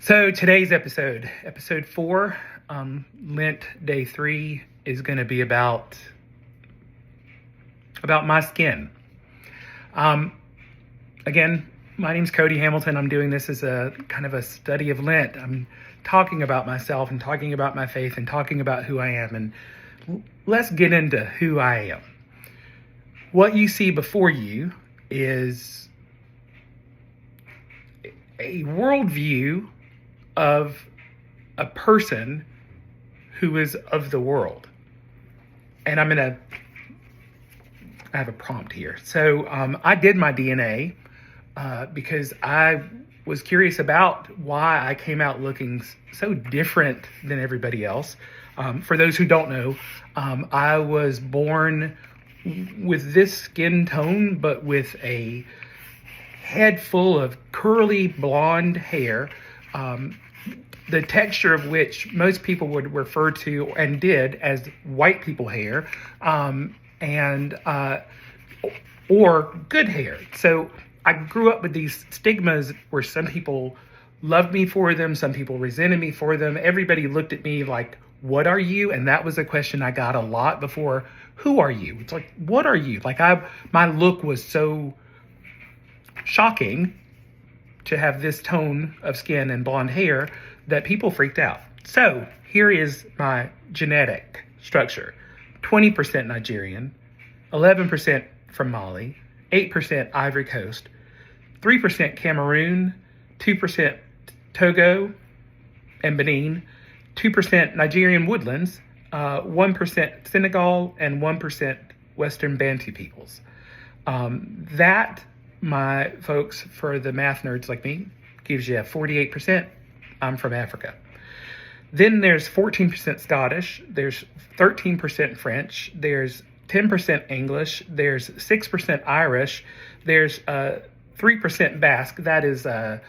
So today's episode 4, Lent day 3, is going to be about my skin. Again, my name's Cody Hamilton. I'm doing this as a kind of a study of Lent. I'm talking about myself and talking about my faith and talking about who I am. And let's get into who I am. What you see before you is a worldview of a person who is of the world. And I have a prompt here. So I did my DNA because I was curious about why I came out looking so different than everybody else. For those who don't know, I was born with this skin tone, but with a head full of curly blonde hair, the texture of which most people would refer to and did as white people hair, or good hair. So I grew up with these stigmas where some people loved me for them, some people resented me for them. Everybody looked at me like, "What are you?" And that was a question I got a lot before. Who are you? It's like, what are you? Like my look was so shocking to have this tone of skin and blonde hair that people freaked out. So here is my genetic structure: 20% Nigerian, 11% from Mali, 8% Ivory Coast, 3% Cameroon, 2% Togo and Benin, 2% Nigerian woodlands, 1% Senegal, and 1% Western Bantu peoples. That, my folks, for the math nerds like me, gives you 48%. I'm from Africa. Then there's 14% Scottish, there's 13% French, there's 10% English, there's 6% Irish, there's 3% Basque. That is a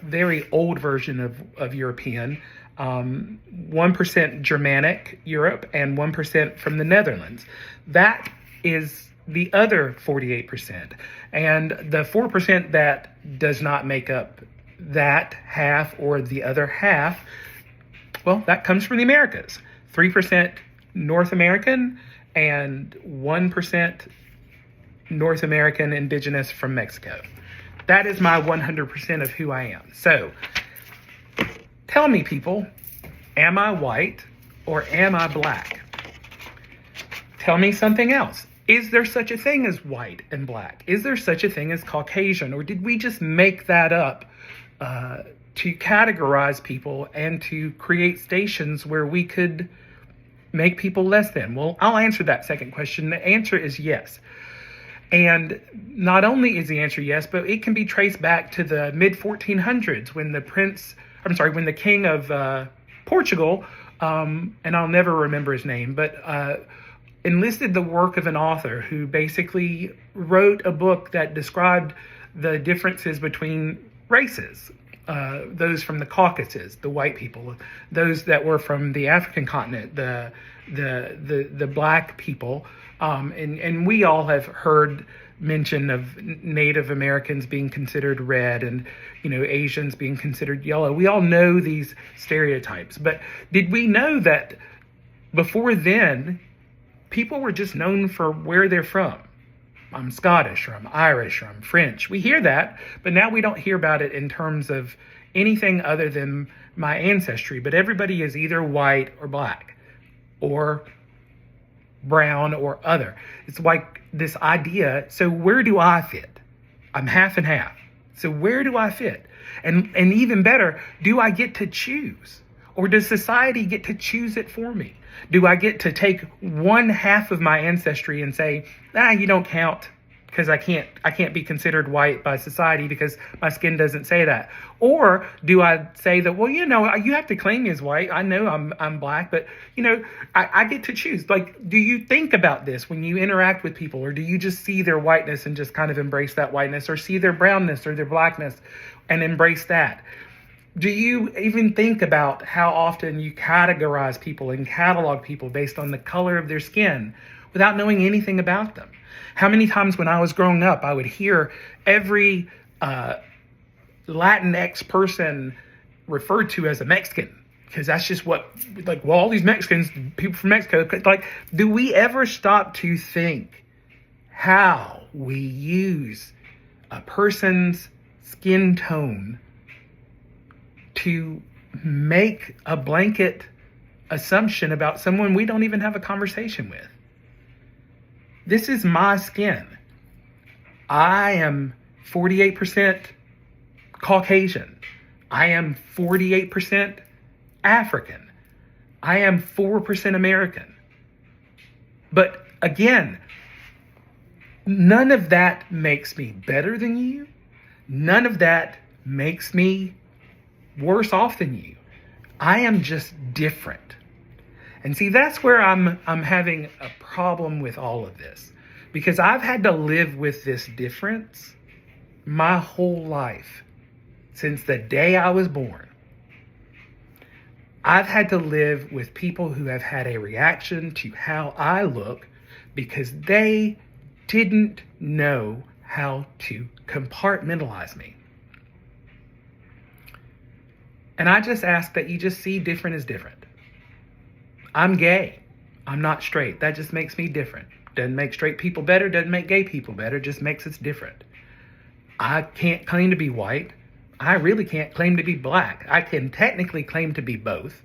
very old version of European. 1% Germanic Europe, and 1% from the Netherlands. That is the other 48%. And the 4% that does not make up that half or the other half, well, that comes from the Americas. 3% North American and 1% North American indigenous from Mexico. That is my 100% of who I am. So tell me, people, am I white or am I black? Tell me something else. Is there such a thing as white and black? Is there such a thing as Caucasian? Or did we just make that up to categorize people and to create stations where we could make people less than? Well, I'll answer that second question. The answer is yes. And not only is the answer yes, but it can be traced back to the mid 1400s when the king of Portugal, and I'll never remember his name, but enlisted the work of an author who basically wrote a book that described the differences between races. Those from the Caucasus, the white people, those that were from the African continent, the black people, and we all have heard mention of Native Americans being considered red and Asians being considered yellow. We all know these stereotypes, but did we know that before then people were just known for where they're from? I'm Scottish, or I'm Irish, or I'm French. We hear that, but now we don't hear about it in terms of anything other than my ancestry. But everybody is either white or black or brown or other. It's like this idea. So where do I fit? I'm half and half. So where do I fit? And even better, do I get to choose? Or does society get to choose it for me? Do I get to take one half of my ancestry and say, you don't count because I can't be considered white by society because my skin doesn't say that? Or do I say that, well, you have to claim me as white. I know I'm black, but I get to choose. Like, do you think about this when you interact with people, or do you just see their whiteness and just kind of embrace that whiteness, or see their brownness or their blackness and embrace that? Do you even think about how often you categorize people and catalog people based on the color of their skin without knowing anything about them? How many times when I was growing up, I would hear every Latinx person referred to as a Mexican, because that's just what, like, well, all these Mexicans, people from Mexico, like, do we ever stop to think how we use a person's skin tone to make a blanket assumption about someone we don't even have a conversation with? This is my skin. I am 48% Caucasian. I am 48% African. I am 4% American. But again, none of that makes me better than you. None of that makes me worse off than you. I am just different. And see, that's where I'm having a problem with all of this, because I've had to live with this difference my whole life. Since the day I was born, I've had to live with people who have had a reaction to how I look because they didn't know how to compartmentalize me. And I just ask that you just see different as different. I'm gay. I'm not straight. That just makes me different. Doesn't make straight people better, doesn't make gay people better, just makes us different. I can't claim to be white. I really can't claim to be black. I can technically claim to be both.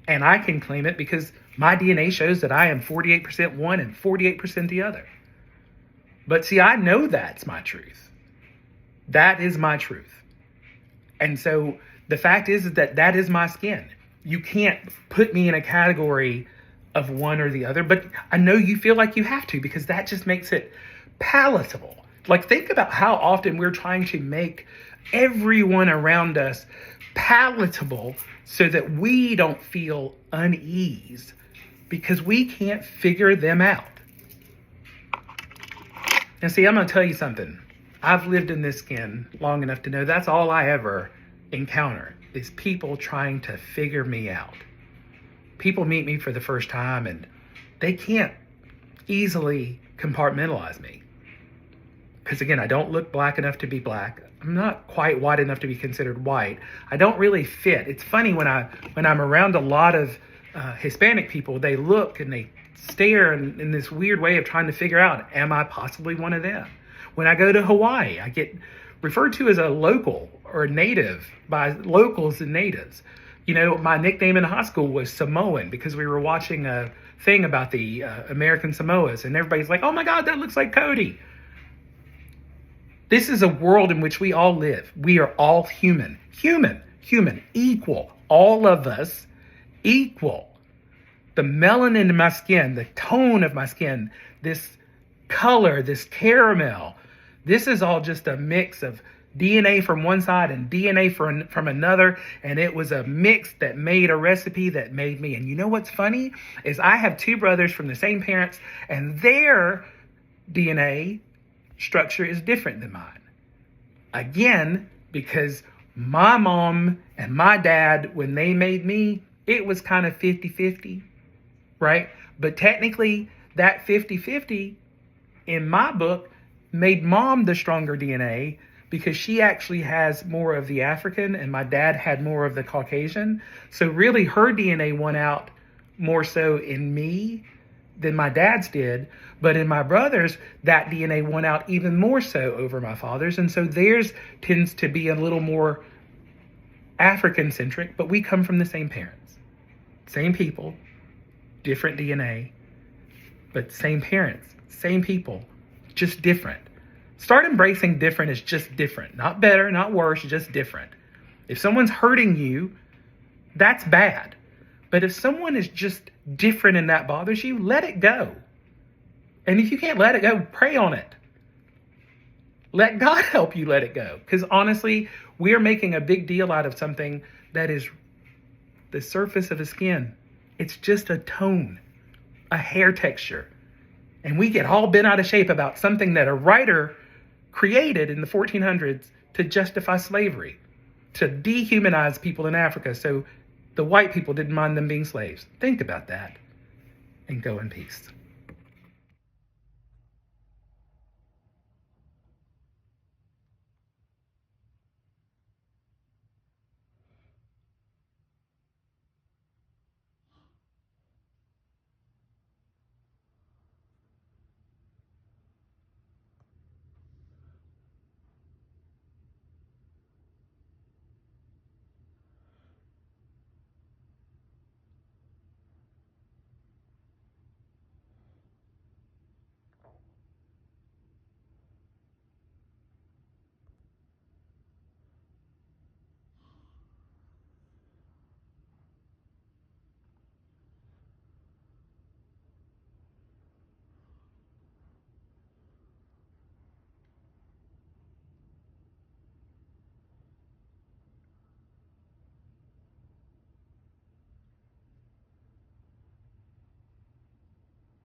And I can claim it because my DNA shows that I am 48% one and 48% the other. But see, I know that's my truth. That is my truth. And so the fact is that that is my skin. You can't put me in a category of one or the other, but I know you feel like you have to, because that just makes it palatable. Like, think about how often we're trying to make everyone around us palatable so that we don't feel unease because we can't figure them out. And see, I'm going to tell you something. I've lived in this skin long enough to know that's all I ever encounter is people trying to figure me out. People meet me for the first time and they can't easily compartmentalize me. Because again, I don't look black enough to be black. I'm not quite white enough to be considered white. I don't really fit. It's funny when I'm around a lot of Hispanic people, they look and they stare in this weird way of trying to figure out, am I possibly one of them? When I go to Hawaii, I get referred to as a local or a native by locals and natives. You know, my nickname in high school was Samoan because we were watching a thing about the American Samoas, and everybody's like, oh my God, that looks like Cody. This is a world in which we all live. We are all human, equal. All of us equal. The melanin in my skin, the tone of my skin, this color, this caramel, this is all just a mix of DNA from one side and DNA from another. And it was a mix that made a recipe that made me. And you know what's funny is I have two brothers from the same parents, and their DNA structure is different than mine. Again, because my mom and my dad, when they made me, it was kind of 50-50, right? But technically, that 50-50 in my book made mom the stronger DNA because she actually has more of the African and my dad had more of the Caucasian. So really her DNA won out more so in me than my dad's did. But in my brothers, that DNA won out even more so over my father's. And so theirs tends to be a little more African-centric, but we come from the same parents. Same people, different DNA, but same parents, same people, just different. Start embracing different as just different. Not better, not worse, just different. If someone's hurting you, that's bad. But if someone is just different and that bothers you, let it go. And if you can't let it go, pray on it. Let God help you let it go. Because honestly, we're making a big deal out of something that is the surface of the skin. It's just a tone, a hair texture. And we get all bent out of shape about something that a writer created in the 1400s to justify slavery, to dehumanize people in Africa so the white people didn't mind them being slaves. Think about that and go in peace.